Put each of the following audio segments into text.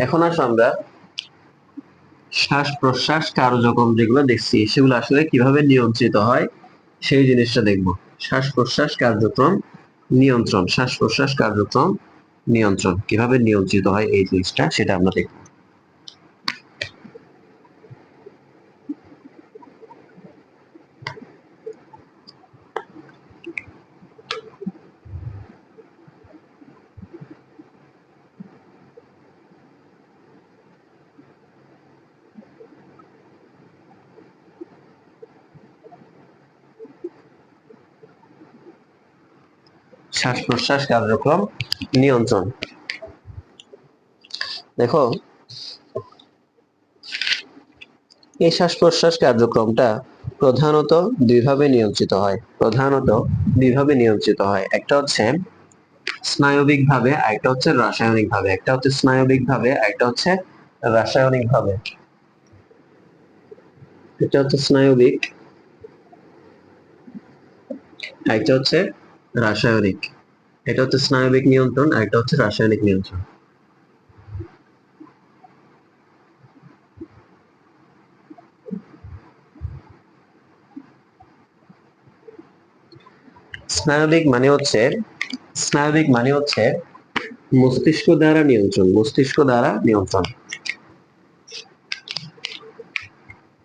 এখন আসো আমরা শ্বাস প্রশ্বাস কার্যক্রম যেগুলো দেখছি সেগুলো আসলে কিভাবে নিয়ন্ত্রিত হয় সেই জিনিসটা দেখব। শ্বাস প্রশ্বাস কার্যক্রম নিয়ন্ত্রণ, শ্বাস প্রশ্বাস কার্যক্রম নিয়ন্ত্রণ কিভাবে নিয়ন্ত্রিত হয় এই জিনিসটা সেটা আমরা দেখব। শ্বাস প্রশ্বাস কার্যক্রম নিয়ন্ত্রণ। দেখো, এই শ্বাস প্রশ্বাস কার্যক্রমটা প্রধানত দুইভাবে নিয়ন্ত্রিত হয়। একটা হচ্ছে স্নায়বিক ভাবে, একটা হচ্ছে রাসায়নিক ভাবে। একটা হচ্ছে স্নায়বিক ভাবে, একটা হচ্ছে রাসায়নিক ভাবে। এটা হচ্ছে স্নায়বিক, একটা হচ্ছে রাসায়নিক। এটা হচ্ছে স্নায়বিক নিয়ন্ত্রণ, আর একটা হচ্ছে রাসায়নিক নিয়ন্ত্রণ। স্নায়বিক মানে হচ্ছে স্নায়বিক মানে হচ্ছে মস্তিষ্ক দ্বারা নিয়ন্ত্রণ, মস্তিষ্ক দ্বারা নিয়ন্ত্রণ।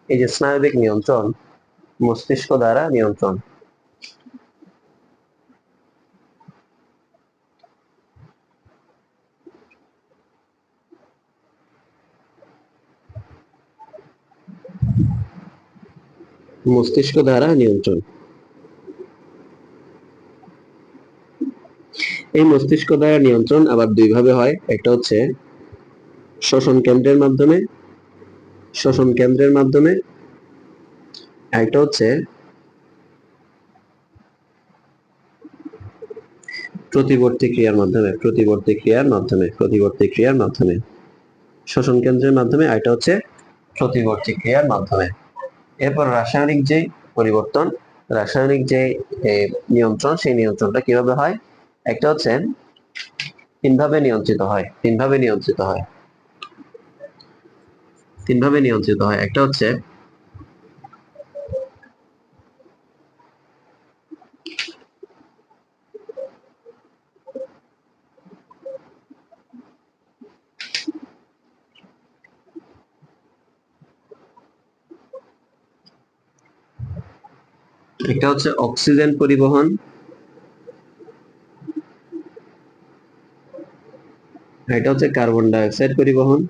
এই যে স্নায়বিক নিয়ন্ত্রণ, মস্তিষ্ক দ্বারা নিয়ন্ত্রণ। মস্তিষ্ক দ্বারা নিয়ন্ত্রণ। এই মস্তিষ্ক দ্বারা নিয়ন্ত্রণ আবার দুই ভাবে হয়। একটা হচ্ছে শ্বসন কেন্দ্রের মাধ্যমে, শ্বসন কেন্দ্রের মাধ্যমে। একটা হচ্ছে প্রতিবর্তী ক্রিয়ার মাধ্যমে, প্রতিবর্তী ক্রিয়ার মাধ্যমে, প্রতিবর্তী ক্রিয়ার মাধ্যমে। শ্বসন কেন্দ্রের মাধ্যমে, আর এটা হচ্ছে প্রতিবর্তী ক্রিয়ার মাধ্যমে। এরপর রাসায়নিক যে পরিবর্তন, রাসায়নিক যে নিয়ন্ত্রণ, সেই নিয়ন্ত্রণটা কিভাবে হয়? একটা হচ্ছে তিনভাবে নিয়ন্ত্রিত হয়, তিনভাবে নিয়ন্ত্রিত হয়, তিনভাবে নিয়ন্ত্রিত হয়। একটা হচ্ছে একটা হচ্ছে অক্সিজেন পরিবহন, এটা হচ্ছে কার্বন ডাই অক্সাইড পরিবহন,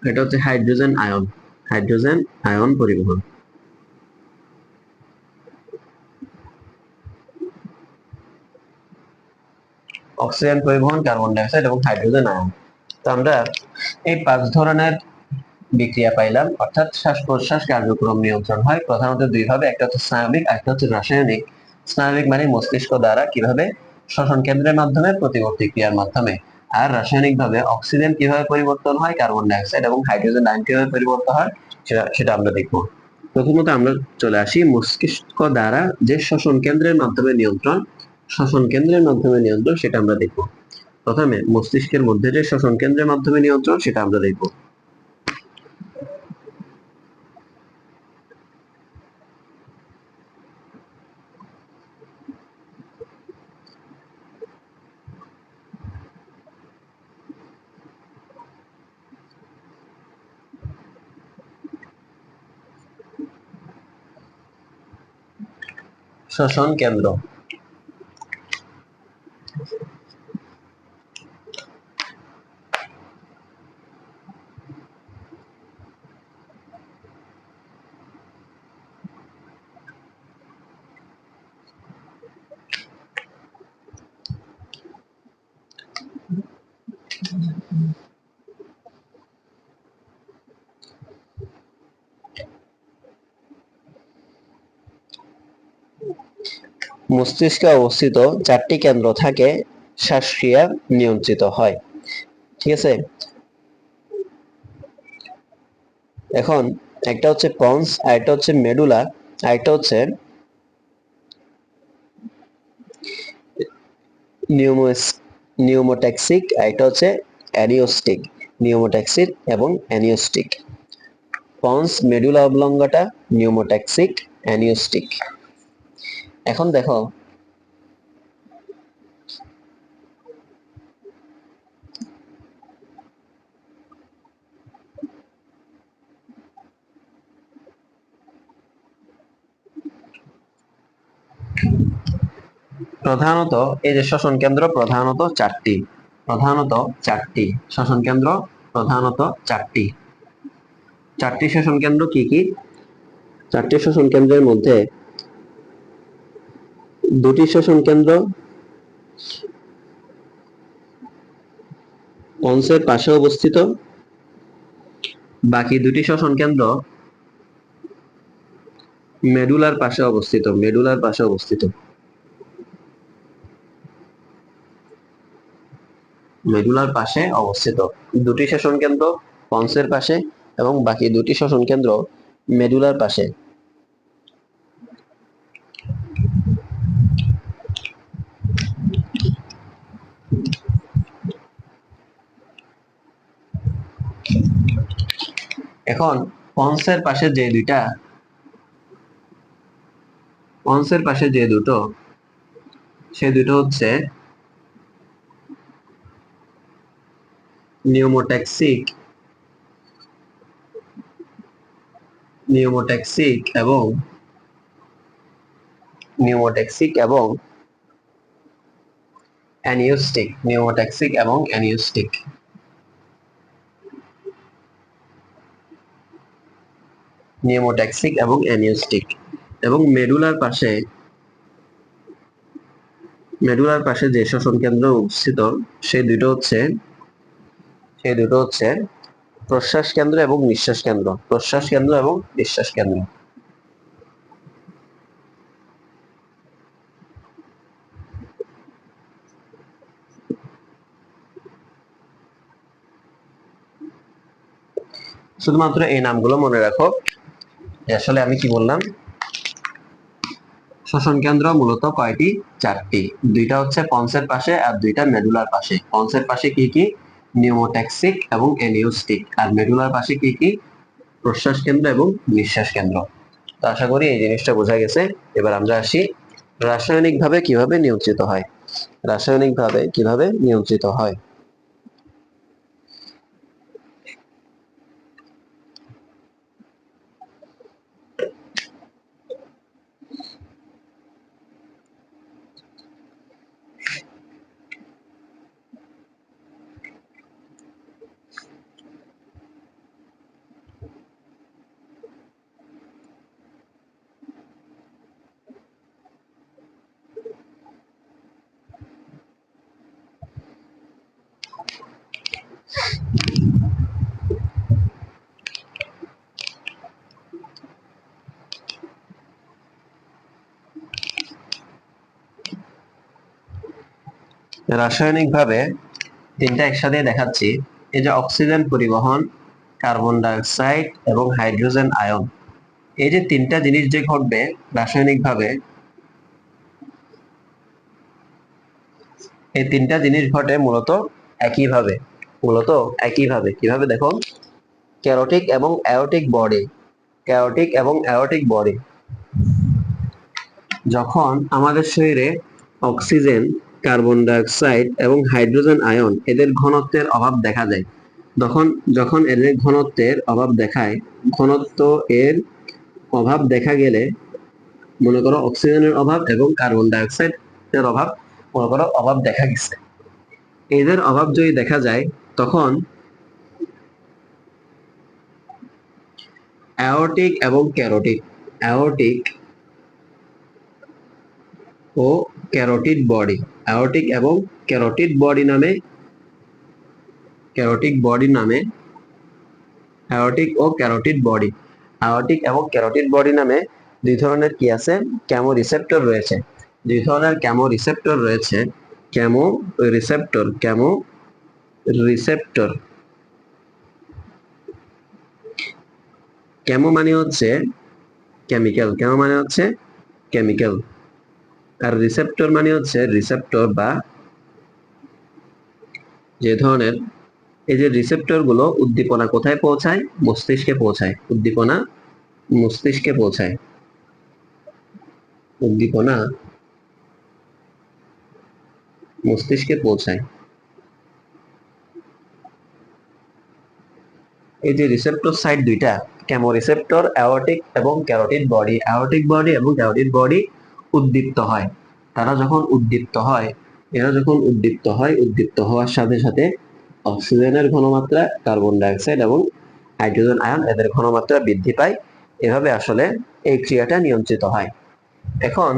এটা হচ্ছে হাইড্রোজেন আয়ন, হাইড্রোজেন আয়ন পরিবহন। অক্সিজেন পরিবহন, কার্বন ডাই অক্সাইড এবং হাইড্রোজেন আয়ন। তো আমরা এই পাঁচ ধরনের বিক্রিয়া পাইলাম, অর্থাৎ শ্বাস প্রশ্বাস কার্যক্রম নিয়ন্ত্রণ হয় প্রধানত দুই ভাবে। একটা হচ্ছে স্নায়বিক, একটা হচ্ছে রাসায়নিক। স্নায়বিক মানে মস্তিষ্ক দ্বারা কিভাবে, শ্বসন কেন্দ্রের মাধ্যমে, প্রতিবর্তী ক্রিয়ার মাধ্যমে। আর রাসায়নিক ভাবে অক্সিজেন কিভাবে পরিবর্তন হয়, কার্বন ডাই অক্সাইড এবং হাইড্রোজেন আয়ন কিভাবে পরিবর্তন হয় সেটা সেটা আমরা দেখবো। প্রথমত আমরা চলে আসি মস্তিষ্ক দ্বারা যে শ্বসন কেন্দ্রের মাধ্যমে নিয়ন্ত্রণ, শ্বসন কেন্দ্রের মাধ্যমে নিয়ন্ত্রণ সেটা আমরা দেখবো। প্রথমে মস্তিষ্কের মধ্যে যে শ্বসন কেন্দ্রের মাধ্যমে নিয়ন্ত্রণ সেটা আমরা দেখবো। শ্বসন কেন্দ্র। মস্তিষ্কে অবস্থিত চারটি কেন্দ্র থাকে শ্বাসক্রিয়া নিয়ন্ত্রিত হয়। ঠিক আছে, এখন একটা হচ্ছে পন্স, আরেকটা হচ্ছে মেডুলা, আরেকটা হচ্ছে নিউমোস নিউমোট্যাক্সিক, এটা হচ্ছে অ্যানিওস্টিক। নিউমোট্যাক্সিক এবং অ্যানিওস্টিক। Ponds medulla অবলঙ্গাটা নিউমোট্যাক্সিক, অ্যানিওস্টিক। এখন দেখো প্রধানত এই যে শ্বসন কেন্দ্র প্রধানত চারটি শ্বসন কেন্দ্র, প্রধানত চারটি শ্বসন কেন্দ্র কি কি? চারটি শ্বসন কেন্দ্রের মধ্যে দুটি শ্বসন কেন্দ্র পন্সের পাশে অবস্থিত, বাকি দুটি শ্বসন কেন্দ্র মেডুলার পাশে অবস্থিত। দুটি শ্বসন কেন্দ্র পন্সের পাশে এবং বাকি দুটি শ্বসন কেন্দ্র মেডুলার পাশে। এখন পন্সের পাশে যে দুটো সে দুটো হচ্ছে নিউমোট্যাক্সিক এবং অ্যানিওস্টিক। এবং মেডুলার পাশে যে শ্বসন কেন্দ্র অবস্থিত সেই দুটো হচ্ছে প্রশ্বাস কেন্দ্র এবং নিঃশ্বাস কেন্দ্র। শুধুমাত্র এই নামগুলো মনে রাখো। আসলে আমি কি বললাম, শ্বসন কেন্দ্র মূলত কয়টি? চারটি। দুইটা হচ্ছে পন্সের পাশে আর দুইটা মেডুলার পাশে। পন্সের পাশে কি কি? নিউমোট্যাক্সিক এবং অ্যানিওস্টিক। আর মেডুলার পাশে কি কি? প্রশ্বাস কেন্দ্র এবং নিঃশ্বাস কেন্দ্র। তো আশা করি এই জিনিসটা বোঝা গেছে। এবার আমরা আসি রাসায়নিকভাবে কিভাবে নিয়ন্ত্রিত হয়। রাসায়নিকভাবে তিনটা একসাথে দেখাচ্ছি। এই যে অক্সিজেন পরিবহন, কার্বন ডাই অক্সাইড এবং হাইড্রোজেন আয়ন, এই যে তিনটা জিনিস যে ঘটবে রাসায়নিকভাবে, এই তিনটা জিনিস ঘটে মূলত একইভাবে। কিভাবে দেখো, ক্যারোটিক এবং অ্যাওরটিক বডি। যখন আমাদের শরীরে অক্সিজেন, কার্বন ডাই অক্সাইড এবং হাইড্রোজেন আয়ন এদের ঘনত্বের অভাব দেখা যায়, যখন এদের ঘনত্বের অভাব দেখা গেলে, মনে করো অক্সিজেনের অভাব এবং কার্বন ডাই অক্সাইডের অভাব দেখা গেছে, এদের অভাব যদি দেখা যায় তখন অ্যাওরটিক ও ক্যারোটিড বডি নামে দুই ধরনের কি আছে? কেমো রিসেপ্টর রয়েছে। কেমো মানে হচ্ছে কেমিক্যাল, আর রিসেপ্টর মানে হচ্ছে যে ধরনের এই যে রিসেপ্টর গুলো উদ্দীপনা কোথায় পৌঁছায়? মস্তিষ্কে পৌঁছায়। উদ্দীপনা মস্তিষ্কে পৌঁছায়। উদ্দীপনা মস্তিষ্কে পৌঁছায়। এই যে রিসেপ্টর সাইট দুইটা, কেমোরিসেপ্টর অ্যাওর্টিক এবং ক্যারোটিড বডি, অ্যাওর্টিক বডি এবং ক্যারোটিড বডি উদ্দীপ্ত হয়। তারা যখন উদ্দীপ্ত হয়, এরা যখন উদ্দীপ্ত হয়, উদ্দীপ্ত হওয়ার সাথে সাথে অক্সিজেনের ঘনমাত্রা, কার্বন ডাইঅক্সাইড এবং হাইড্রোজেন আয়ন এদের ঘনমাত্রা বৃদ্ধি পায়। এভাবে আসলে এই ক্রিয়াটা নিয়ন্ত্রিত হয়। এখন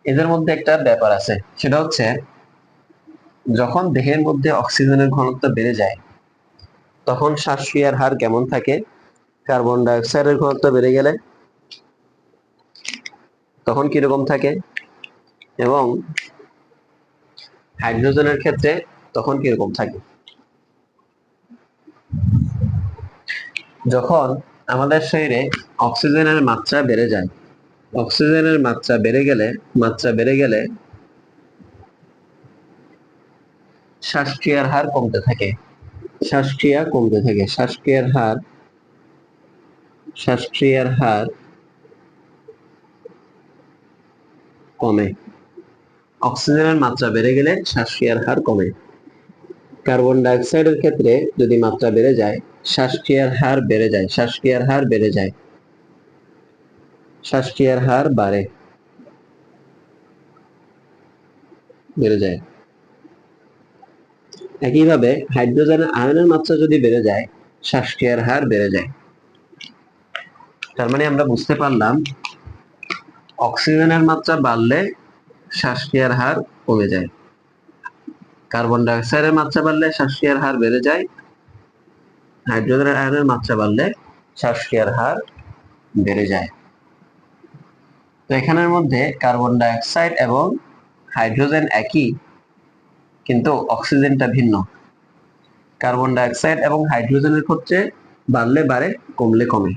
এদের মধ্যে একটা ব্যাপার আছে, সেটা হচ্ছে যখন দেহের মধ্যে অক্সিজেনের ঘনত্ব বেড়ে যায় তখন শ্বাসক্রিয়ার হার কেমন থাকে? কার্বন ডাইঅক্সাইডের ঘনত্ব বেড়ে গেলে তখন কিরকম থাকে, এবং হাইড্রোজেনের ক্ষেত্রে তখন কিরকম থাকে? যখন আমাদের শরীরে অক্সিজেনের মাত্রা বেড়ে যায়, অক্সিজেনের মাত্রা বেড়ে গেলে শ্বাসক্রিয়ার হার কমতে থাকে। শ্বাসক্রিয়ার হার কমে। অক্সিজেনের মাত্রা বেড়ে গেলে শ্বাসক্রিয়ার হার কমে। কার্বন ডাইঅক্সাইডের ক্ষেত্রে যদি মাত্রা বেড়ে যায়, শ্বাসক্রিয়ার হার বেড়ে যায়, শ্বাসক্রিয়ার হার বেড়ে যায়। একইভাবে হাইড্রোজেন আয়নের মাত্রা যদি বেড়ে যায়, শ্বাসক্রিয়ার হার বেড়ে যায়। তার মানে আমরা বুঝতে পারলাম অক্সিজেনের মাত্রা বাড়লে শ্বাসক্রিয়ার হার কমে যায়, কার্বন ডাইঅক্সাইডের মাত্রা বাড়লে শ্বাসক্রিয়ার হার বেড়ে যায়, হাইড্রোজেন আয়নের মাত্রা বাড়লে শ্বাসক্রিয়ার হার বেড়ে যায়। তো এখানের মধ্যে কার্বন ডাইঅক্সাইড এবং হাইড্রোজেন একই, কিন্তু অক্সিজেনটা ভিন্ন। কার্বন ডাইঅক্সাইড এবং হাইড্রোজেনের ক্ষেত্রে বাড়লে বাড়ে, কমলে কমে।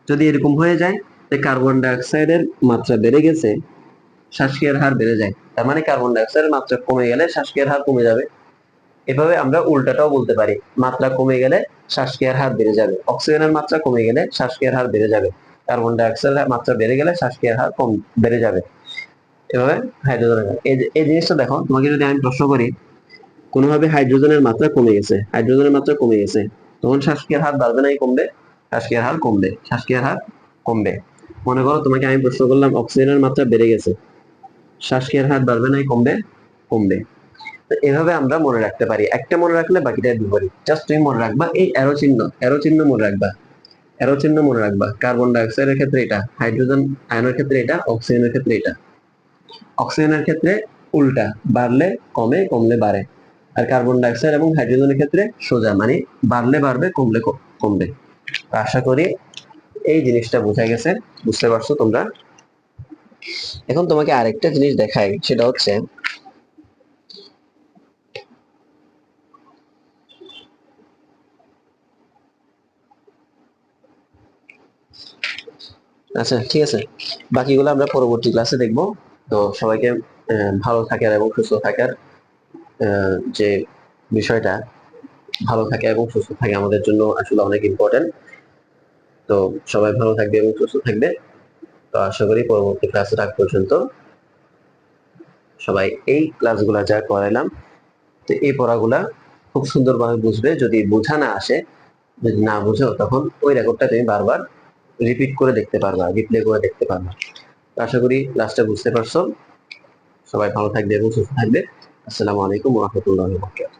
যদি এরকম হয়ে যায় যে কার্বন ডাইঅক্সাইডের মাত্রা বেড়ে গেছে, শ্বাসক্রিয়ার হার বেড়ে যায়, তার মানে কার্বন ডাইঅক্সাইডের মাত্রা কমে গেলে শ্বাসক্রিয়ার হার কমে যাবে। এভাবে আমরা উল্টাটাও বলতে পারি, মাত্রা কমে গেলে শ্বাসক্রিয়ার হার বেড়ে যাবে, অক্সিজেনের মাত্রা কমে গেলে শ্বাসক্রিয়ার হার বেড়ে যাবে, কার্বন ডাইঅক্সাইডের মাত্রা বেড়ে গেলে শ্বাসক্রিয়ার হার বেড়ে যাবে। এভাবে হাইড্রোজেনের, এই জিনিসটা দেখো, তোমাকে যদি আমি প্রশ্ন করি কোনোভাবে হাইড্রোজেনের মাত্রা কমে গেছে, তখন শ্বাসক্রিয়ার হার বাড়বে নাকি কমবে? শ্বাসক্রিয়ার হার কমবে। মনে করো তোমাকে আমি প্রশ্ন করলাম অক্সিজেনের মাত্রা বেড়ে গেছে, শ্বাসক্রিয়ার হার বাড়বে নাকি কমবে। তো এভাবে আমরা মনে রাখতে পারি, একটা মনে রাখলে বাকিটা বিপরীত। জাস্ট তুমি মনে রাখবা এই অ্যারো চিহ্ন মনে রাখবা। কার্বন ডাইঅক্সাইডের ক্ষেত্রে এটা, হাইড্রোজেন আয়নের ক্ষেত্রে এটা, অক্সিজেনের ক্ষেত্রে এটা। অক্সিজেনের ক্ষেত্রে উল্টা, বাড়লে কমে, কমলে বাড়ে। আর কার্বন ডাইঅক্সাইড এবং হাইড্রোজেনের ক্ষেত্রে সোজা, মানে বাড়লে বাড়বে, কমলে কমবে। আশা করি এই জিনিসটা বোঝা গেছে, বুঝতে পারছো তোমরা। এখন তোমাকে আরেকটা জিনিস দেখাই, সেটা হচ্ছে আচ্ছা ঠিক আছে, বাকিগুলো আমরা পরবর্তী ক্লাসে দেখবো। তো সবাইকে ভালো থাকার এবং সুস্থ থাকার যে বিষয়টা, ভালো থাকা এবং সুস্থ থাকা আমাদের জন্য আসলে অনেক ইম্পর্টেন্ট। তো সবাই ভালো থাকবে এবং সুস্থ থাকবে। তো আশা করি পরবর্তী ক্লাসে আগ পর্যন্ত সবাই এই ক্লাসগুলা যা করাইলাম, তো এই পড়াগুলা খুব সুন্দরভাবে বুঝবে। যদি বোঝা না আসে, যদি না বুঝো, তখন ওই রেকর্ডটা তুমি বারবার রিপিট করে দেখতে পারবা, রিপ্লে করে দেখতে পারবা। আশা করি ক্লাসটা বুঝতে পারছো। সবাই ভালো থাকবে এবং সুস্থ থাকবে। আসসালামু আলাইকুম ওয়া রাহমাতুল্লাহি ওয়া বারাকাতুহু।